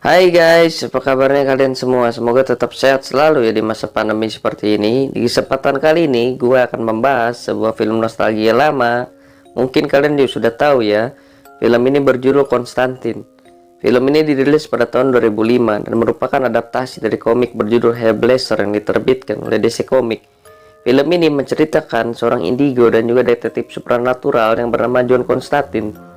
Hai guys, apa kabarnya kalian semua? Semoga tetap sehat selalu ya di masa pandemi seperti ini. Di kesempatan kali ini, gue akan membahas sebuah film nostalgia lama. Mungkin kalian juga sudah tahu ya. Film ini berjudul Konstantin. Film ini dirilis pada tahun 2005 dan merupakan adaptasi dari komik berjudul Hellblazer yang diterbitkan oleh DC Comics. Film ini menceritakan seorang indigo dan juga detektif supranatural yang bernama John Constantine.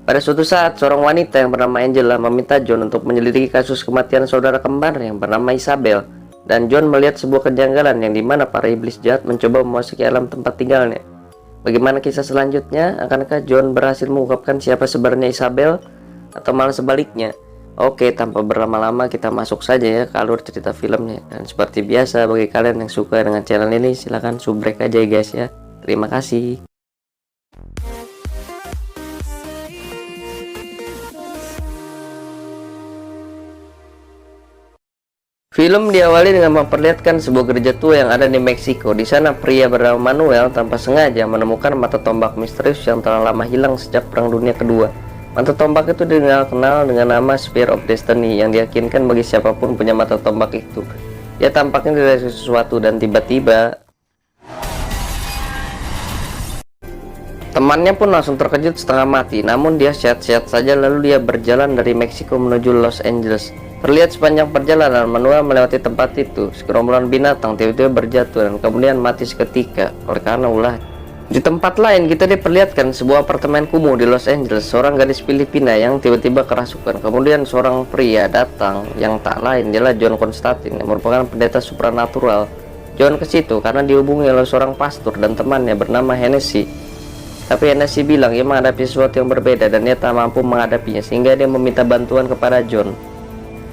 Pada suatu saat, seorang wanita yang bernama Angela meminta John untuk menyelidiki kasus kematian saudara kembar yang bernama Isabel. Dan John melihat sebuah kejanggalan yang dimana para iblis jahat mencoba memasuki alam tempat tinggalnya. Bagaimana kisah selanjutnya? Akankah John berhasil mengungkapkan siapa sebenarnya Isabel? Atau malah sebaliknya? Oke, tanpa berlama-lama kita masuk saja ya ke alur cerita filmnya. Dan seperti biasa, bagi kalian yang suka dengan channel ini, silahkan subrek aja ya guys ya. Terima kasih. Film diawali dengan memperlihatkan sebuah gereja tua yang ada di Meksiko. Di sana pria bernama Manuel tanpa sengaja menemukan mata tombak misterius yang telah lama hilang sejak Perang Dunia Kedua. Mata tombak itu dikenal dengan nama Spear of Destiny yang diyakinkan bagi siapapun punya mata tombak itu. Dia tampaknya dari sesuatu dan tiba-tiba temannya pun langsung terkejut setengah mati. Namun dia sehat-sehat saja, lalu dia berjalan dari Meksiko menuju Los Angeles. Terlihat sepanjang perjalanan Manuel melewati tempat itu, segerombolan binatang tiba-tiba berjatuh dan kemudian mati seketika oleh karena ulah. Di tempat lain kita diperlihatkan sebuah apartemen kumuh di Los Angeles. Seorang gadis Filipina yang tiba-tiba kerasukan. Kemudian seorang pria datang yang tak lain adalah John Constantine yang merupakan pendeta supranatural. John ke situ karena dihubungi oleh seorang pastor dan temannya bernama Hennessy. Tapi Hennessy bilang ia menghadapi sesuatu yang berbeda dan dia tak mampu menghadapinya, sehingga dia meminta bantuan kepada John.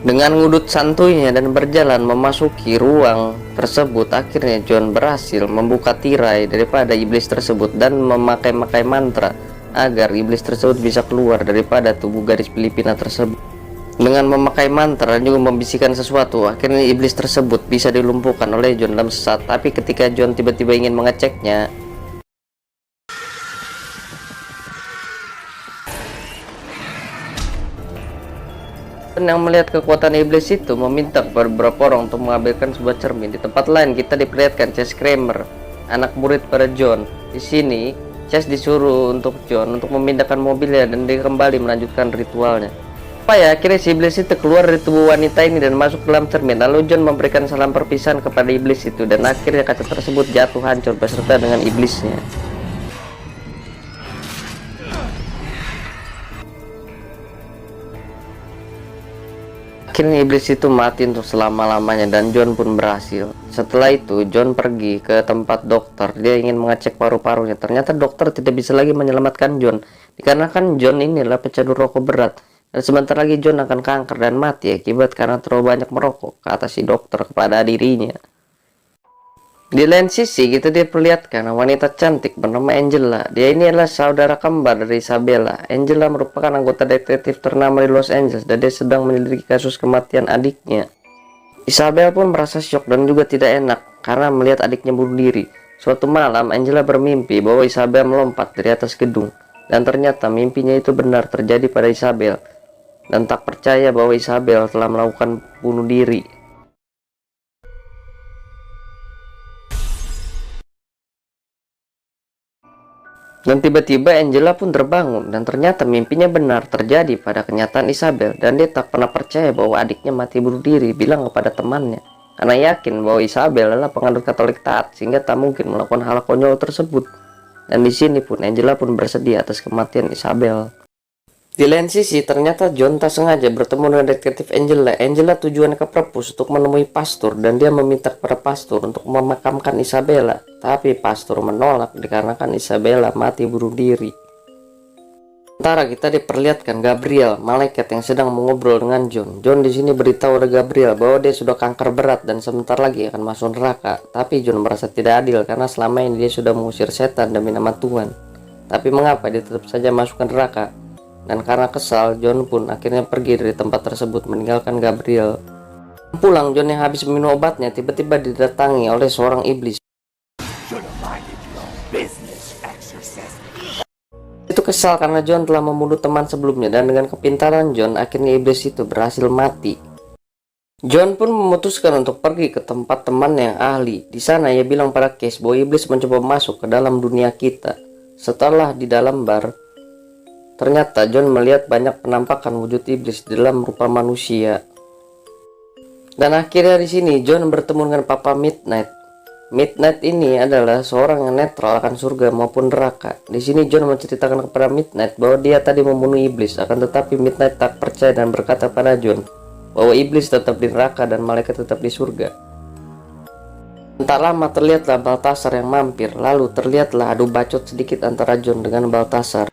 Dengan ngudut santuinya dan berjalan memasuki ruang tersebut, akhirnya John berhasil membuka tirai daripada iblis tersebut dan memakai mantra agar iblis tersebut bisa keluar daripada tubuh gadis Filipina tersebut. Dengan memakai mantra dan juga membisikkan sesuatu, akhirnya iblis tersebut bisa dilumpuhkan oleh John dalam sesaat. Tapi ketika John tiba-tiba ingin mengeceknya, yang melihat kekuatan iblis itu meminta beberapa orang untuk mengambilkan sebuah cermin. Di tempat lain kita diperlihatkan Chess Kramer, anak murid pada John. Di sini Chess disuruh untuk John untuk memindahkan mobilnya dan dia kembali melanjutkan ritualnya. Ya, akhirnya si iblis itu keluar dari tubuh wanita ini dan masuk ke dalam cermin. Lalu John memberikan salam perpisahan kepada iblis itu dan akhirnya kaca tersebut jatuh hancur beserta dengan iblisnya. Akhirnya iblis itu mati untuk selama-lamanya dan John pun berhasil. Setelah itu John pergi ke tempat dokter. Dia ingin mengecek paru-parunya. Ternyata dokter tidak bisa lagi menyelamatkan John, dikarenakan John ini adalah pecandu rokok berat. Dan sebentar lagi John akan kanker dan mati akibat karena terlalu banyak merokok, kata si dokter kepada dirinya. Di lain sisi kita diperlihatkan wanita cantik bernama Angela. Dia ini adalah saudara kembar dari Isabella. Angela merupakan anggota detektif ternama di Los Angeles dan dia sedang menyelidiki kasus kematian adiknya. Isabel pun merasa syok dan juga tidak enak karena melihat adiknya bunuh diri. Suatu malam Angela bermimpi bahwa Isabel melompat dari atas gedung, dan ternyata mimpinya itu benar terjadi pada Isabel, dan tak percaya bahwa Isabel telah melakukan bunuh diri. Dan tiba-tiba Angela pun terbangun dan ternyata mimpinya benar terjadi pada kenyataan Isabel, dan dia tak pernah percaya bahwa adiknya mati bunuh diri, bilang kepada temannya, karena yakin bahwa Isabel adalah penganut Katolik taat sehingga tak mungkin melakukan hal konyol tersebut. Dan di sini pun Angela pun bersedih atas kematian Isabel. Di lain sisi ternyata John tak sengaja bertemu dengan detektif Angela. Angela tujuannya ke perpus untuk menemui pastor dan dia meminta kepada pastor untuk memakamkan Isabella. Tapi pastor menolak dikarenakan Isabella mati bunuh diri. Sementara kita diperlihatkan Gabriel, malaikat yang sedang mengobrol dengan John. John di sini beritahu oleh Gabriel bahwa dia sudah kanker berat dan sebentar lagi akan masuk neraka. Tapi John merasa tidak adil karena selama ini dia sudah mengusir setan demi nama Tuhan. Tapi mengapa dia tetap saja masuk ke neraka? Dan karena kesal, John pun akhirnya pergi dari tempat tersebut meninggalkan Gabriel. Pulang, John yang habis minum obatnya tiba-tiba didatangi oleh seorang iblis. Itu itu kesal karena John telah membunuh teman sebelumnya, dan dengan kepintaran John, akhirnya iblis itu berhasil mati. John pun memutuskan untuk pergi ke tempat teman yang ahli. Di sana ia bilang pada Case bahwa iblis mencoba masuk ke dalam dunia kita. Setelah di dalam bar, ternyata John melihat banyak penampakan wujud iblis di dalam rupa manusia. Dan akhirnya di sini John bertemu dengan Papa Midnight. Midnight ini adalah seorang yang netral akan surga maupun neraka. Di sini John menceritakan kepada Midnight bahwa dia tadi membunuh iblis, akan tetapi Midnight tak percaya dan berkata pada John bahwa iblis tetap di neraka dan malaikat tetap di surga. Tak lama terlihatlah Baltasar yang mampir, lalu terlihatlah adu bacot sedikit antara John dengan Baltasar.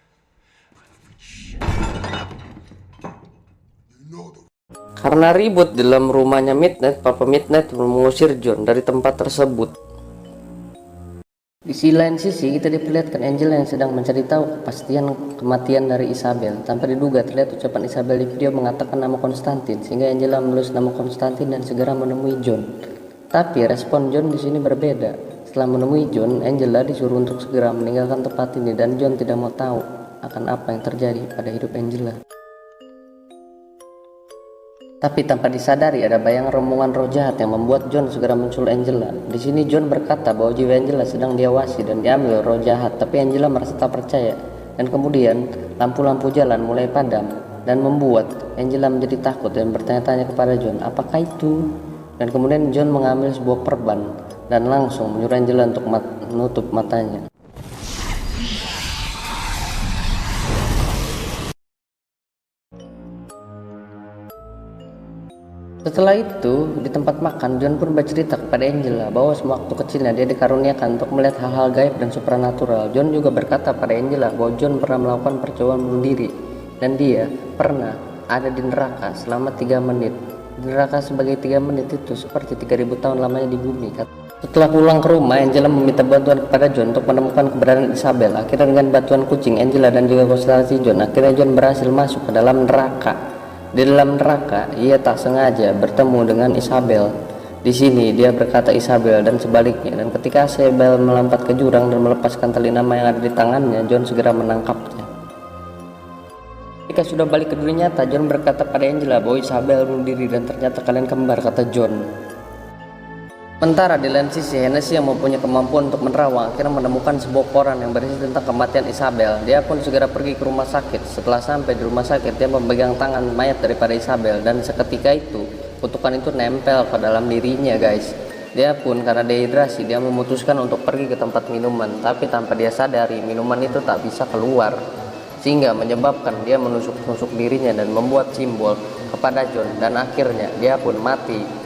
Karena ribut di dalam rumahnya Midnight, Papa Midnight mengusir John dari tempat tersebut. Di sisi lain sisi, kita diperlihatkan Angel yang sedang mencari tahu kepastian kematian dari Isabel. Tanpa diduga terlihat ucapan Isabel di video mengatakan nama Konstantin, sehingga Angela menulis nama Konstantin dan segera menemui John. Tapi respon John di sini berbeda. Setelah menemui John, Angela disuruh untuk segera meninggalkan tempat ini, dan John tidak mau tahu akan apa yang terjadi pada hidup Angela. Tapi tanpa disadari ada bayangan rombongan roh jahat yang membuat John segera muncul Angela. Di sini John berkata bahwa jiwa Angela sedang diawasi dan diambil roh jahat, tapi Angela merasa tak percaya. Dan kemudian lampu-lampu jalan mulai padam dan membuat Angela menjadi takut dan bertanya-tanya kepada John, apakah itu? Dan kemudian John mengambil sebuah perban dan langsung menyuruh Angela untuk menutup matanya. Setelah itu, di tempat makan, John pun bercerita kepada Angela bahwa sewaktu kecilnya dia dikaruniakan untuk melihat hal-hal gaib dan supranatural. John juga berkata pada Angela bahwa John pernah melakukan percobaan bunuh diri, dan dia pernah ada di neraka selama 3 menit. Di neraka sebagai 3 menit itu seperti 3000 tahun lamanya di bumi. Setelah pulang ke rumah, Angela meminta bantuan kepada John untuk menemukan keberadaan Isabel. Akhirnya dengan bantuan kucing Angela dan juga konsultasi John, akhirnya John berhasil masuk ke dalam neraka. Di dalam neraka, ia tak sengaja bertemu dengan Isabel. Di sini dia berkata Isabel dan sebaliknya, dan ketika Isabel melompat ke jurang dan melepaskan tali nama yang ada di tangannya, John segera menangkapnya. Ketika sudah balik ke dunia nyata, John berkata pada Angela bahwa Isabel bunuh diri dan ternyata kalian kembar, kata John. Sementara di lain sisi, Hennessy yang mempunyai kemampuan untuk menerawang akhirnya menemukan sebuah koran yang berisi tentang kematian Isabel. Dia pun segera pergi ke rumah sakit. Setelah sampai di rumah sakit, dia memegang tangan mayat daripada Isabel, dan seketika itu kutukan itu nempel ke dalam dirinya, guys. Dia pun karena dehidrasi, dia memutuskan untuk pergi ke tempat minuman, tapi tanpa dia sadari minuman itu tak bisa keluar, sehingga menyebabkan dia menusuk-nusuk dirinya dan membuat simbol kepada John, dan akhirnya dia pun mati.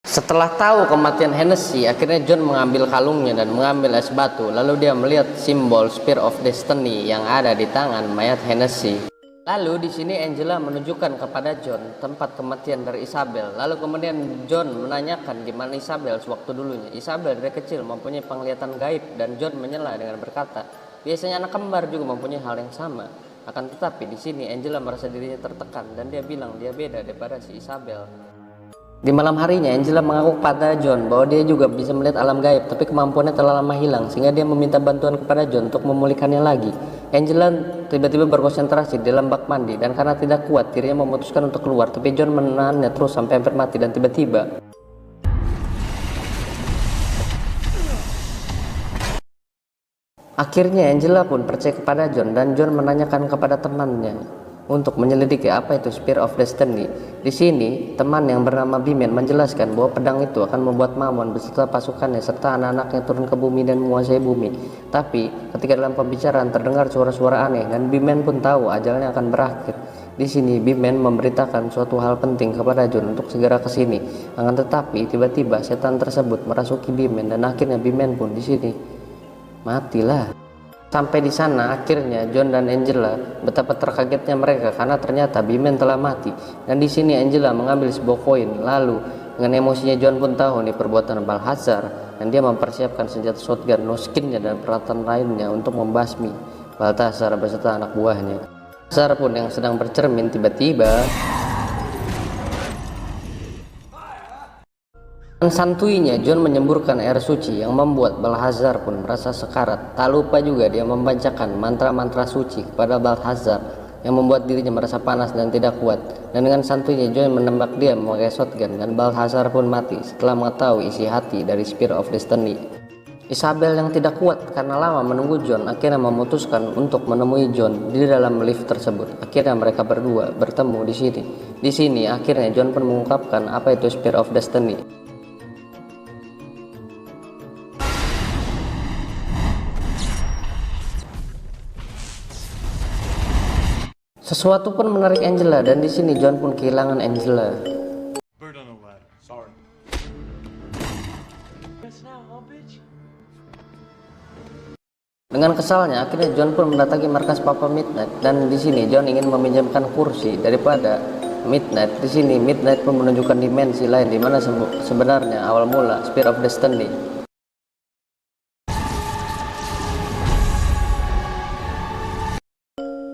Setelah tahu kematian Hennessy, akhirnya John mengambil kalungnya dan mengambil es batu. Lalu dia melihat simbol Spear of Destiny yang ada di tangan mayat Hennessy. Lalu di sini Angela menunjukkan kepada John tempat kematian dari Isabel. Lalu kemudian John menanyakan di mana Isabel sewaktu dulunya. Isabel dari kecil mempunyai penglihatan gaib, dan John menyela dengan berkata, biasanya anak kembar juga mempunyai hal yang sama. Akan tetapi di sini Angela merasa dirinya tertekan, dan dia bilang dia beda daripada si Isabel. Di malam harinya, Angela mengaku kepada John bahwa dia juga bisa melihat alam gaib, tapi kemampuannya telah lama hilang, sehingga dia meminta bantuan kepada John untuk memulihkannya lagi. Angela tiba-tiba berkonsentrasi di dalam bak mandi, dan karena tidak kuat, dirinya memutuskan untuk keluar, tapi John menahannya terus sampai hampir mati, dan tiba-tiba akhirnya Angela pun percaya kepada John, dan John menanyakan kepada temannya untuk menyelidiki apa itu Spear of Destiny. Di sini, teman yang bernama Bimen menjelaskan bahwa pedang itu akan membuat Mammon beserta pasukannya serta anak-anaknya turun ke bumi dan menguasai bumi. Tapi, ketika dalam pembicaraan terdengar suara-suara aneh, dan Bimen pun tahu ajalnya akan berakhir. Di sini, Bimen memberitakan suatu hal penting kepada John untuk segera ke sini. Akan tetapi, tiba-tiba setan tersebut merasuki Bimen, dan akhirnya Bimen pun di sini matilah. Sampai di sana akhirnya John dan Angela betapa terkagetnya mereka karena ternyata Bimen telah mati. Dan di sini Angela mengambil sebuah koin. Lalu dengan emosinya John pun tahu nih perbuatan Balthazar, dan dia mempersiapkan senjata shotgun, noskinnya dan peralatan lainnya untuk membasmi Balthazar beserta anak buahnya. Balthazar pun yang sedang bercermin tiba-tiba Dan santuinya John menyemburkan air suci yang membuat Balthazar pun merasa sekarat. Tak lupa juga dia membacakan mantra-mantra suci kepada Balthazar yang membuat dirinya merasa panas dan tidak kuat. Dan dengan santuinya John menembak dia memakai shotgun dan Balthazar pun mati setelah mengetahui isi hati dari Spear of Destiny. Isabel yang tidak kuat karena lama menunggu John akhirnya memutuskan untuk menemui John di dalam lift tersebut. Akhirnya mereka berdua bertemu di sini. Di sini akhirnya John pun mengungkapkan apa itu Spear of Destiny. Sesuatu pun menarik Angela dan di sini John pun kehilangan Angela. Dengan kesalnya akhirnya John pun mendatangi markas Papa Midnight dan di sini John ingin meminjamkan kursi daripada Midnight. Di sini Midnight pun menunjukkan dimensi lain di mana sebenarnya awal mula Spear of Destiny.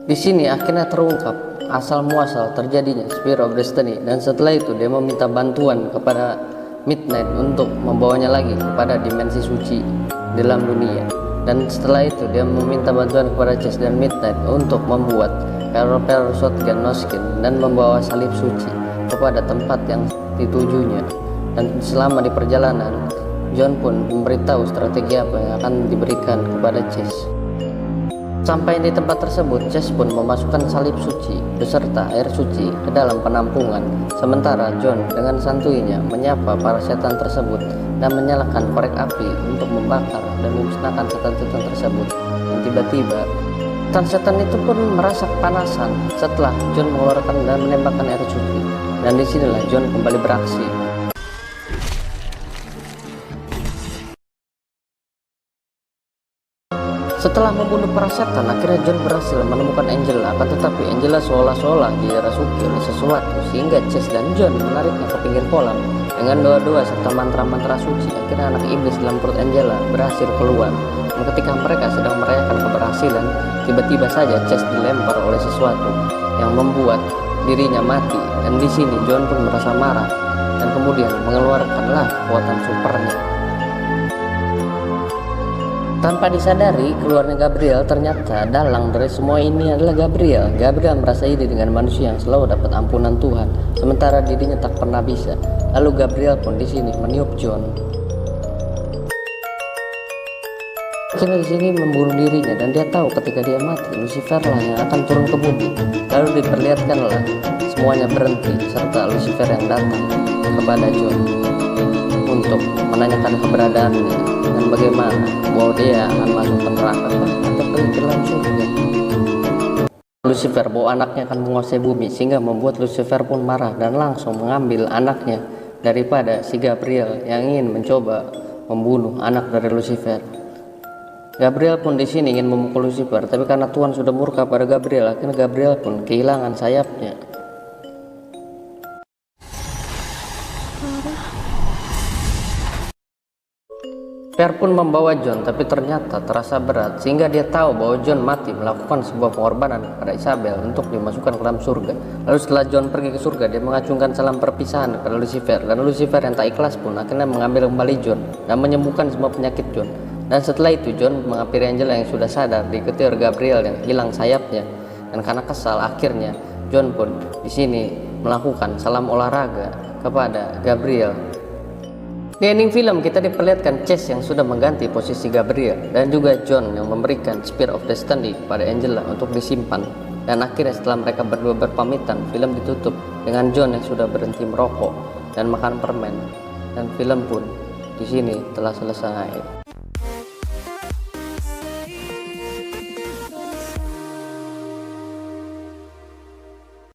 Di sini akhirnya terungkap asal muasal terjadinya Spear of Destiny dan setelah itu dia meminta bantuan kepada Midnight untuk membawanya lagi kepada dimensi suci dalam dunia. Dan setelah itu dia meminta bantuan kepada Chase dan Midnight untuk membuat Peril Shotgun Noskin dan membawa salib suci kepada tempat yang ditujunya. Dan selama di perjalanan John pun memberitahu strategi apa yang akan diberikan kepada Chase. Sampai di tempat tersebut, Chase pun memasukkan salib suci beserta air suci ke dalam penampungan. Sementara John dengan santuinya menyapa para setan tersebut dan menyalakan korek api untuk membakar dan memusnahkan setan-setan tersebut. Dan tiba-tiba, setan-setan itu pun merasa kepanasan setelah John mengeluarkan dan menembakkan air suci. Dan disinilah John kembali beraksi. Setelah membunuh para setan, akhirnya John berhasil menemukan Angela. Akan tetapi Angela seolah-olah dirasuki oleh sesuatu sehingga Chase dan John menariknya ke pinggir kolam. Dengan doa-doa serta mantra-mantra suci, akhirnya anak iblis dalam perut Angela berhasil keluar. Dan ketika mereka sedang merayakan keberhasilan, tiba-tiba saja Chase dilempar oleh sesuatu yang membuat dirinya mati. Dan di sini John pun merasa marah dan kemudian mengeluarkanlah kekuatan supernya. Tanpa disadari, keluarnya Gabriel ternyata dalang dari semua ini adalah Gabriel. Gabriel merasa iri dengan manusia yang selalu dapat ampunan Tuhan, sementara dirinya tak pernah bisa. Lalu Gabriel pun di sini meniup John. Akhirnya di sini membunuh dirinya dan dia tahu ketika dia mati, Lucifer lah yang akan turun ke bumi. Lalu diperlihatkanlah semuanya berhenti serta Lucifer yang datang kepada John untuk menanyakan keberadaannya dan bagaimana bahwa dia akan masuk ke neraka atau pergi ke dalam surga. Lucifer bahwa anaknya akan menguasai bumi sehingga membuat Lucifer pun marah dan langsung mengambil anaknya daripada si Gabriel yang ingin mencoba membunuh anak dari Lucifer. Gabriel pun di sini ingin memukul Lucifer, tapi karena Tuhan sudah murka pada Gabriel, akhirnya Gabriel pun kehilangan sayapnya. Per pun membawa John, tapi ternyata terasa berat sehingga dia tahu bahwa John mati melakukan sebuah pengorbanan kepada Isabel untuk dimasukkan ke dalam surga. Lalu setelah John pergi ke surga, dia mengacungkan salam perpisahan kepada Lucifer, dan Lucifer yang tak ikhlas pun akhirnya mengambil kembali John dan menyembuhkan semua penyakit John. Dan setelah itu John menghampiri Angela yang sudah sadar diikuti oleh Gabriel yang hilang sayapnya. Dan karena kesal, akhirnya John pun di sini melakukan salam olahraga kepada Gabriel. Di ending film kita diperlihatkan Chase yang sudah mengganti posisi Gabriel dan juga John yang memberikan Spear of Destiny kepada Angela untuk disimpan. Dan akhirnya setelah mereka berdua berpamitan, film ditutup dengan John yang sudah berhenti merokok dan makan permen. Dan film pun di sini telah selesai.